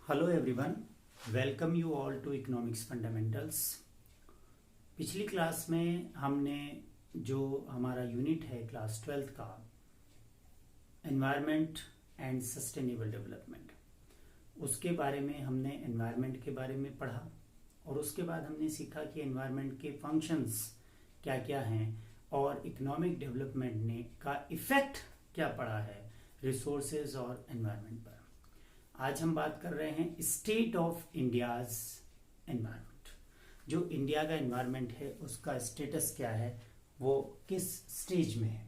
Hello everyone, welcome you all to economics fundamentals. पिछली class में हमने जो हमारा यूनिट है क्लास 12th का एनवायरनमेंट एंड सस्टेनेबल डेवलपमेंट, उसके बारे में हमने एनवायरनमेंट के बारे में पढ़ा और उसके बाद हमने सीखा कि एनवायरनमेंट के फंक्शंस क्या क्या हैं और इकोनॉमिक डेवलपमेंट ने का इफ़ेक्ट क्या पड़ा है रिसोर्सेज और एनवायरनमेंट पर। आज हम बात कर रहे हैं स्टेट ऑफ इंडियाज एनवायरनमेंट। जो इंडिया का एनवायरनमेंट है उसका स्टेटस क्या है, वो किस स्टेज में है।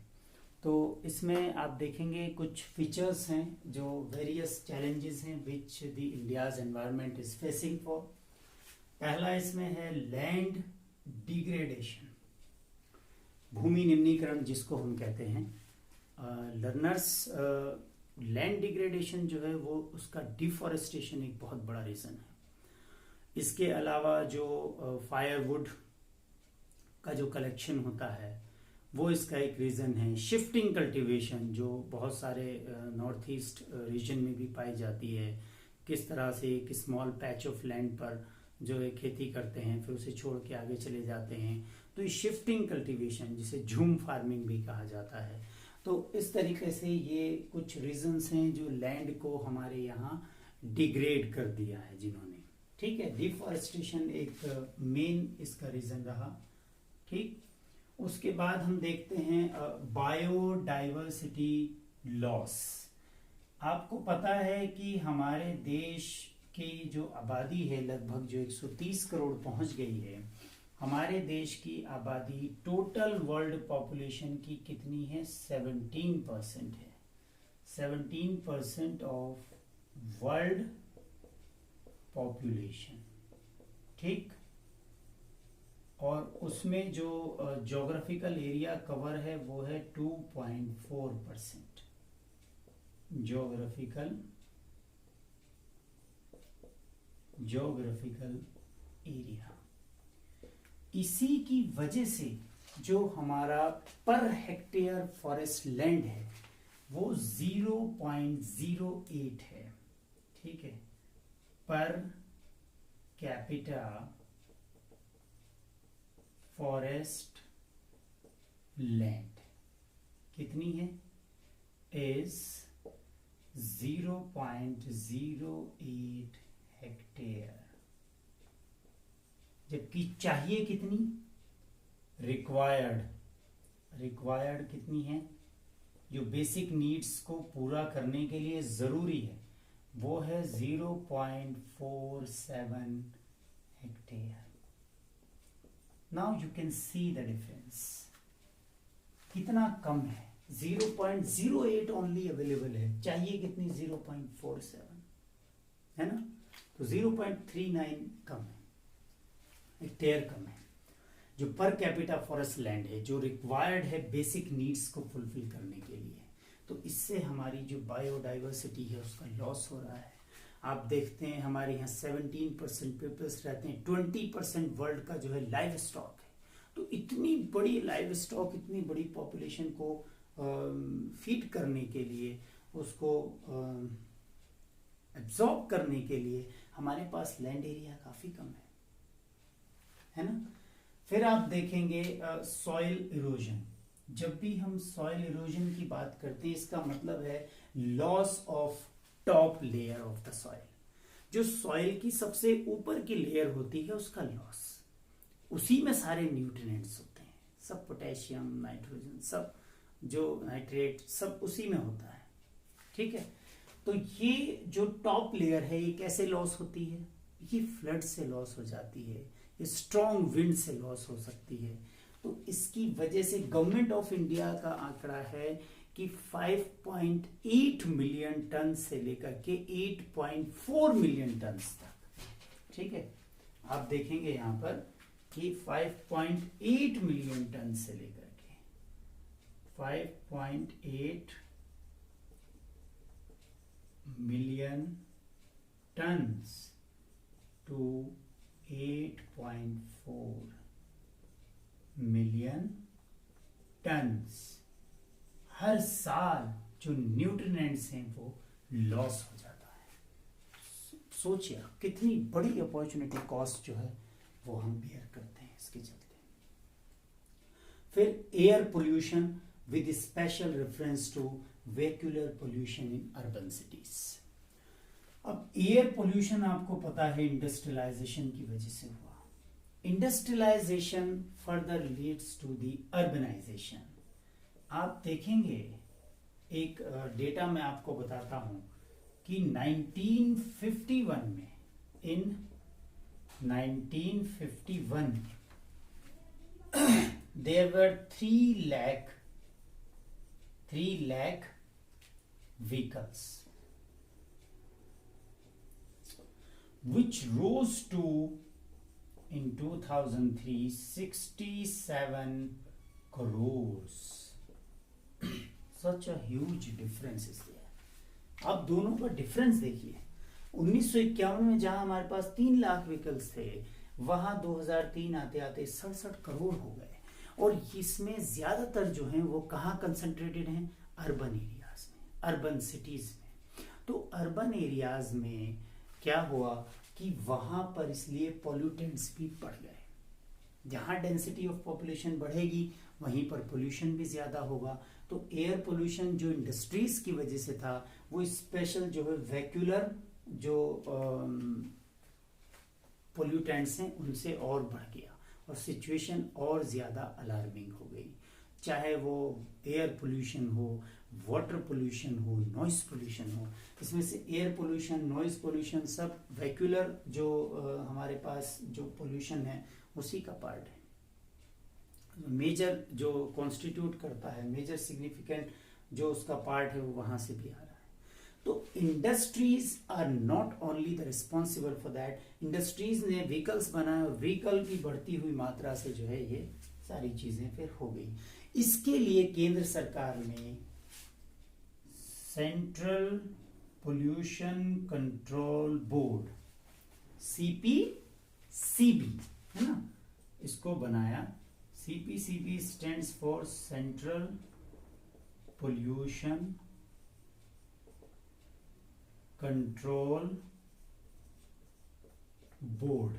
तो इसमें आप देखेंगे कुछ फीचर्स हैं जो वेरियस चैलेंजेस हैं which the India's environment is facing for. पहला इसमें है लैंड डिग्रेडेशन, भूमि निम्नीकरण जिसको हम कहते हैं। लर्नर्स, लैंड डिग्रेडेशन जो है वो उसका डिफॉरेस्टेशन एक बहुत बड़ा रीज़न है। इसके अलावा जो फायरवुड का जो कलेक्शन होता है वो इसका एक रीज़न है। शिफ्टिंग कल्टीवेशन जो बहुत सारे नॉर्थ ईस्ट रीजन में भी पाई जाती है, किस तरह से एक स्मॉल पैच ऑफ लैंड पर जो है खेती करते हैं फिर उसे छोड़ के आगे चले जाते हैं, तो ये शिफ्टिंग कल्टीवेशन जिसे झूम फार्मिंग भी कहा जाता है। तो इस तरीके से ये कुछ रीजंस हैं जो लैंड को हमारे यहाँ डिग्रेड कर दिया है जिन्होंने। ठीक है, डिफॉरेस्टेशन एक मेन इसका रीजन रहा। ठीक, उसके बाद हम देखते हैं बायोडाइवर्सिटी लॉस। आपको पता है कि हमारे देश की जो आबादी है लगभग जो 130 करोड़ पहुंच गई है। हमारे देश की आबादी टोटल वर्ल्ड पॉपुलेशन की कितनी है? 17% है। 17% ऑफ वर्ल्ड पॉपुलेशन। ठीक, और उसमें जो ज्योग्राफिकल एरिया कवर है वो है 2.4%। Geographical area. इसी की वजह से जो हमारा पर हेक्टेयर फॉरेस्ट लैंड है वो 0.08 है। ठीक है, पर कैपिटा फॉरेस्ट लैंड कितनी है? इज 0.08 हेक्टेयर, जबकि चाहिए कितनी? रिक्वायर्ड कितनी है? जो बेसिक नीड्स को पूरा करने के लिए जरूरी है वो है 0.47 hectare. Now you can see the difference, कितना कम है। 0.08 ओनली अवेलेबल है, चाहिए कितनी? 0.47, है ना। तो 0.39 कम है, हेक्टेयर कम है। जो पर कैपिटा फॉरेस्ट लैंड है जो रिक्वायर्ड है बेसिक नीड्स को फुलफिल करने के लिए, तो इससे हमारी जो बायोडाइवर्सिटी है उसका लॉस हो रहा है। आप देखते हैं हमारे यहाँ 17% पीपल्स रहते हैं, 20% वर्ल्ड का जो है लाइव स्टॉक है। तो इतनी बड़ी लाइव स्टॉक, इतनी बड़ी पॉपुलेशन को फीड करने के लिए, उसको एब्जॉर्ब करने के लिए हमारे पास लैंड एरिया काफ़ी कम है ना। फिर आप देखेंगे सॉइल इरोजन। जब भी हम सॉइल इरोजन की बात करते हैं इसका मतलब है loss of top layer of the soil. जो सॉइल की सबसे ऊपर की लेयर होती है उसका लॉस, उसी में सारे न्यूट्रिएंट्स होते हैं, सब पोटेशियम, नाइट्रोजन, सब जो नाइट्रेट सब उसी में होता है। ठीक है, तो ये जो टॉप लेयर है ये कैसे लॉस होती है? ये फ्लड से लॉस हो जाती है, ये स्ट्रॉन्ग विंड से लॉस हो सकती है। तो इसकी वजह से गवर्नमेंट ऑफ इंडिया का आंकड़ा है कि 5.8 मिलियन टन से लेकर के 8.4 मिलियन टन तक। ठीक है, आप देखेंगे यहां पर कि 5.8 मिलियन टन से लेकर के 5.8 million tons to 8.4 million tons हर साल जो न्यूट्रिएंट्स हैं वो लॉस हो जाता है। सोचिए कितनी बड़ी अपॉर्चुनिटी कॉस्ट जो है वो हम बेयर करते हैं इसके चलते। फिर air pollution with special reference to vehicular pollution in urban cities. अब एयर पोल्यूशन आपको पता है इंडस्ट्रियलाइजेशन की वजह से हुआ। Industrialization further leads to the urbanization. आप देखेंगे एक डेटा मैं आपको बताता हूं कि 1951 में, इन 1951 there were 3 lakh vehicles, which rose to in 2003 67 crores. Such a huge difference is there. आप दोनों का डिफरेंस देखिए। 1951 में जहां हमारे पास 3 लाख व्हीकल्स थे, वहां 2003 आते आते 67 करोड़ हो गए। और इसमें ज्यादातर जो हैं वो कहाँ कंसंट्रेटेड हैं? अर्बन एरियाज में, अर्बन सिटीज में। तो अर्बन एरियाज में क्या हुआ कि वहां पर इसलिए पॉल्यूटेंट्स भी बढ़ गए। जहां डेंसिटी ऑफ पॉपुलेशन बढ़ेगी वहीं पर पोल्यूशन भी ज्यादा होगा। तो एयर पोल्यूशन जो इंडस्ट्रीज की वजह से था, वो स्पेशल जो है वेहिकुलर जो पोल्यूटेंट्स हैं उनसे और बढ़ गया और सिचुएशन और ज्यादा अलार्मिंग हो गई। चाहे वो एयर पोल्यूशन हो, वाटर पोल्यूशन हो, नॉइस पोल्यूशन हो। इसमें से एयर पोल्यूशन, नॉइस पोल्यूशन सब वेहिकुलर जो हमारे पास जो पोल्यूशन है उसी का पार्ट है। मेजर जो कॉन्स्टिट्यूट करता है, मेजर सिग्निफिकेंट जो उसका पार्ट है वो वहां से भी आ रहा है। तो industries are not only the responsible for that. Industries ने व्हीकल्स बनाए और व्हीकल की बढ़ती हुई मात्रा से जो है ये सारी चीजें फिर हो गई। इसके लिए केंद्र सरकार ने central pollution control board CPCB है ना, इसको बनाया। CPCB stands for central pollution control board.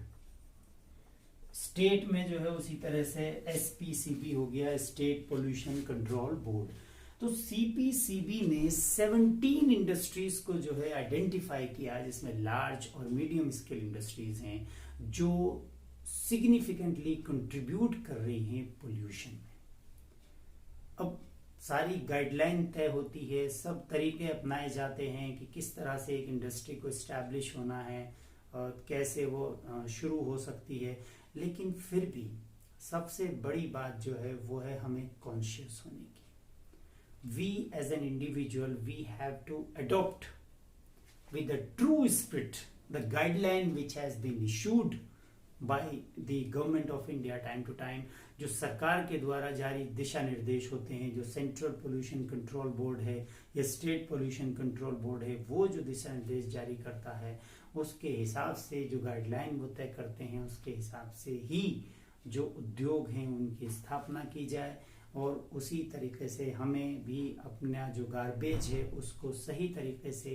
State में जो है उसी तरह से SPCB हो गया, स्टेट पोल्यूशन कंट्रोल बोर्ड। तो CPCB ने 17 इंडस्ट्रीज को जो है आइडेंटिफाई किया, जिसमें लार्ज और मीडियम स्केल इंडस्ट्रीज हैं जो सिग्निफिकेंटली कंट्रीब्यूट कर रही हैं पोल्यूशन में। अब सारी गाइडलाइन तय होती है, सब तरीके अपनाए जाते हैं कि किस तरह से एक इंडस्ट्री को एस्टैब्लिश होना है और कैसे वो शुरू हो सकती है। लेकिन फिर भी सबसे बड़ी बात जो है वो है हमें कॉन्शियस होने की। We as an individual, we have to adopt with a true spirit the guideline which has been issued by the government of India time to time। जो सरकार के द्वारा जारी दिशा निर्देश होते हैं, जो सेंट्रल पोल्यूशन कंट्रोल बोर्ड है या स्टेट पोल्यूशन कंट्रोल बोर्ड है, वो जो दिशा निर्देश जारी करता है उसके हिसाब से जो गाइडलाइन वो तय करते हैं, उसके हिसाब से ही जो उद्योग हैं उनकी स्थापना की जाए। और उसी तरीके से हमें भी अपना जो गार्बेज है उसको सही तरीके से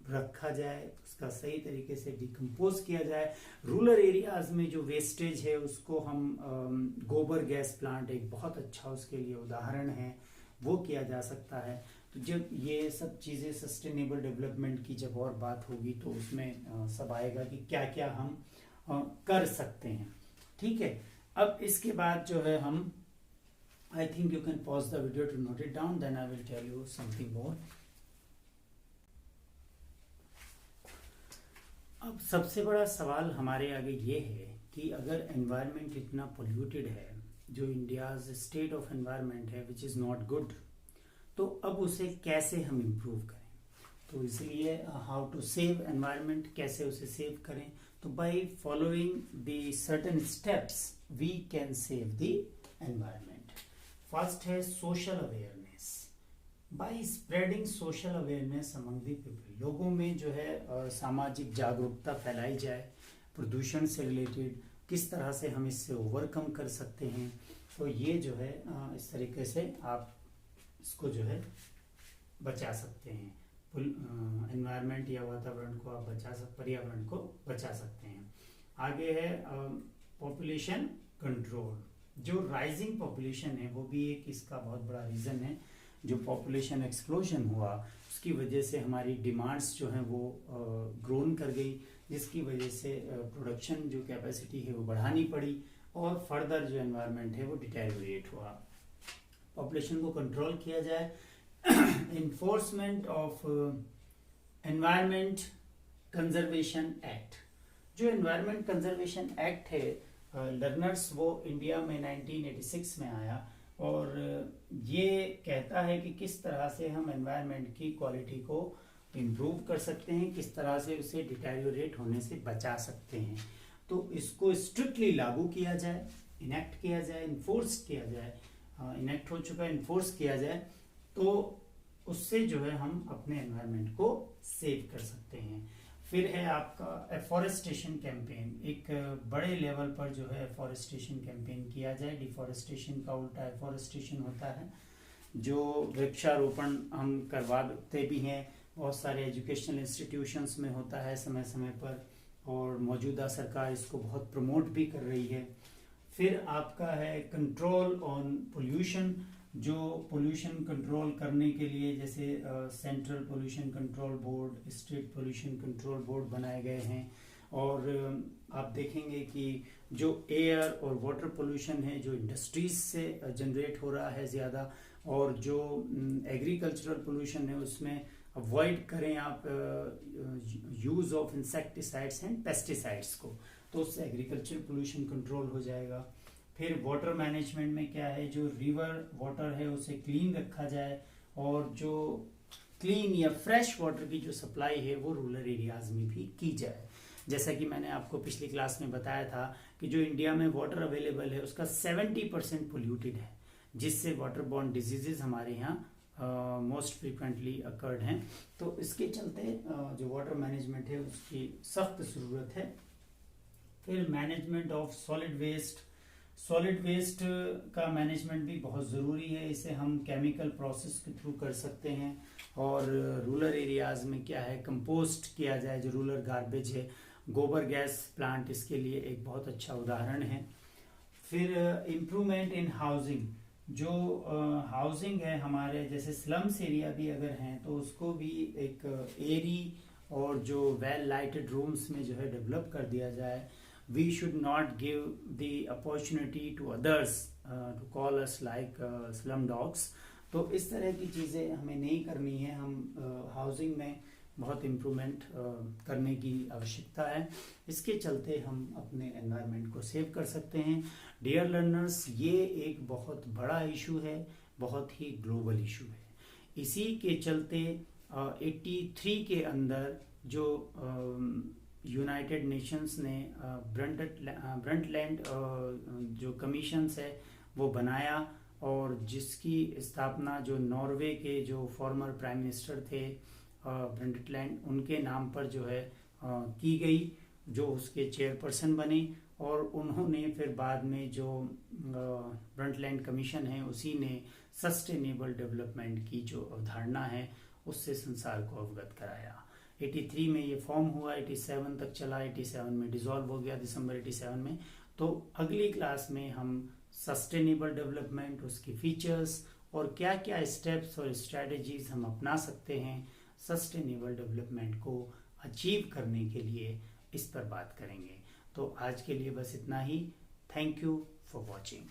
रखा जाए, उसका सही तरीके से डिकम्पोज किया जाए। रूरल एरियाज में जो वेस्टेज है उसको हम गोबर गैस प्लांट एक बहुत अच्छा उसके लिए उदाहरण है, वो किया जा सकता है। तो जब ये सब चीज़ें सस्टेनेबल डेवलपमेंट की जब और बात होगी तो उसमें सब आएगा कि क्या क्या हम कर सकते हैं। ठीक है, अब इसके बाद जो है हम I think you can pause the video to note it down, then I will tell you something more. अब सबसे बड़ा सवाल हमारे आगे ये है कि अगर एनवायरनमेंट इतना पोल्यूटेड है, जो इंडियाज स्टेट ऑफ एनवायरनमेंट है विच इज़ नॉट गुड, तो अब उसे कैसे हम इम्प्रूव करें। तो इसलिए हाउ टू सेव एनवायरनमेंट, कैसे उसे सेव करें। तो by following the certain steps we can save the environment. First है social awareness. By spreading social awareness among the people, लोगों में जो है सामाजिक जागरूकता फैलाई जाए प्रदूषण से रिलेटेड, किस तरह से हम इससे ओवरकम कर सकते हैं। तो ये जो है इस तरीके से आप इसको जो है बचा सकते हैं। एनवायरनमेंट या वातावरण को आप पर्यावरण को बचा सकते हैं। आगे है पॉपुलेशन कंट्रोल। जो राइजिंग पॉपुलेशन है वो भी एक इसका बहुत बड़ा रीज़न है। जो पॉपुलेशन एक्सप्लोजन हुआ उसकी वजह से हमारी डिमांड्स जो हैं वो ग्रोन कर गई, जिसकी वजह से प्रोडक्शन जो कैपेसिटी है वो बढ़ानी पड़ी और फर्दर जो एनवायरनमेंट है वो डिटेरियोरेट हुआ। पॉपुलेशन को कंट्रोल किया जाए। Enforcement of environment conservation act. जो एनवायरनमेंट कंजर्वेशन एक्ट है लर्नर्स, वो इंडिया में 1986 में आया और ये कहता है कि किस तरह से हम एनवायरनमेंट की क्वालिटी को इम्प्रूव कर सकते हैं, किस तरह से उसे डिटेरियोरेट होने से बचा सकते हैं। तो इसको स्ट्रिक्टली लागू किया जाए, इनेक्ट किया जाए, इन्फोर्स किया जाए। इनेक्ट हो चुका है, इन्फोर्स किया जाए तो उससे जो है हम अपने एनवायरनमेंट को सेव कर सकते हैं। फिर है आपका एफॉरेस्टेशन कैंपेन। एक बड़े लेवल पर जो है एफॉरेस्टेशन कैंपेन किया जाए। डिफॉरेस्टेशन का उल्टा एफॉरेस्टेशन होता है। जो वृक्षारोपण हम करवाते भी हैं, बहुत सारे एजुकेशनल इंस्टीट्यूशंस में होता है समय समय पर, और मौजूदा सरकार इसको बहुत प्रमोट भी कर रही है। फिर आपका है कंट्रोल ऑन पोल्यूशन। जो पोल्यूशन कंट्रोल करने के लिए जैसे central pollution control board, state pollution control board बनाए गए हैं। और आप देखेंगे कि जो एयर और वाटर पोल्यूशन है जो इंडस्ट्रीज से जनरेट हो रहा है ज़्यादा, और जो एग्रीकल्चरल पोल्यूशन है उसमें अवॉइड करें आप use of insecticides and pesticides को, तो उससे एग्रीकल्चर पोल्यूशन कंट्रोल हो जाएगा। फिर वाटर मैनेजमेंट में क्या है, जो रिवर वाटर है उसे क्लीन रखा जाए, और जो क्लीन या फ्रेश वाटर की जो सप्लाई है वो रूरल एरियाज में भी की जाए। जैसा कि मैंने आपको पिछली क्लास में बताया था कि जो इंडिया में वाटर अवेलेबल है उसका 70% पोल्यूटेड है, जिससे वाटर बॉर्न डिजीजेज हमारे यहाँ मोस्ट फ्रिक्वेंटली अकर्ड हैं। तो इसके चलते जो वाटर मैनेजमेंट है उसकी सख्त ज़रूरत है। फिर management of solid waste. Solid waste का मैनेजमेंट भी बहुत ज़रूरी है। इसे हम केमिकल प्रोसेस के थ्रू कर सकते हैं, और रूरल एरियाज़ में क्या है, कंपोस्ट किया जाए। जो रूरल गार्बेज है, गोबर गैस प्लांट इसके लिए एक बहुत अच्छा उदाहरण है। फिर इम्प्रूवमेंट इन हाउसिंग। जो हाउसिंग है हमारे जैसे स्लम्स एरिया भी अगर हैं तो उसको भी एक एरी और जो वेल लाइटेड रूम्स में जो है डेवलप कर दिया जाए। We should not give the opportunity to others to call us like slum dogs. तो इस तरह की चीज़ें हमें नहीं करनी है। हम हाउसिंग में बहुत इम्प्रूवमेंट करने की आवश्यकता है। इसके चलते हम अपने एनवायरनमेंट को सेव कर सकते हैं। डियर लर्नर्स, ये एक बहुत बड़ा इशू है, बहुत ही ग्लोबल इशू है। इसी के चलते 83 के अंदर जो यूनाइटेड नेशंस ने ब्रंटलैंड जो कमीशंस है वो बनाया, और जिसकी स्थापना जो नॉर्वे के जो फॉर्मर प्राइम मिनिस्टर थे ब्रंटलैंड, उनके नाम पर जो है की गई, जो उसके चेयरपर्सन बने। और उन्होंने फिर बाद में जो ब्रंटलैंड कमीशन है उसी ने सस्टेनेबल डेवलपमेंट की जो अवधारणा है उससे संसार को अवगत कराया। 83 में ये फॉर्म हुआ, 87 तक चला, 87 में डिसॉल्व हो गया दिसंबर 87 में। तो अगली क्लास में हम सस्टेनेबल डेवलपमेंट, उसकी फीचर्स और क्या क्या स्टेप्स और स्ट्रेटजीज हम अपना सकते हैं सस्टेनेबल डेवलपमेंट को अचीव करने के लिए, इस पर बात करेंगे। तो आज के लिए बस इतना ही। Thank you for watching.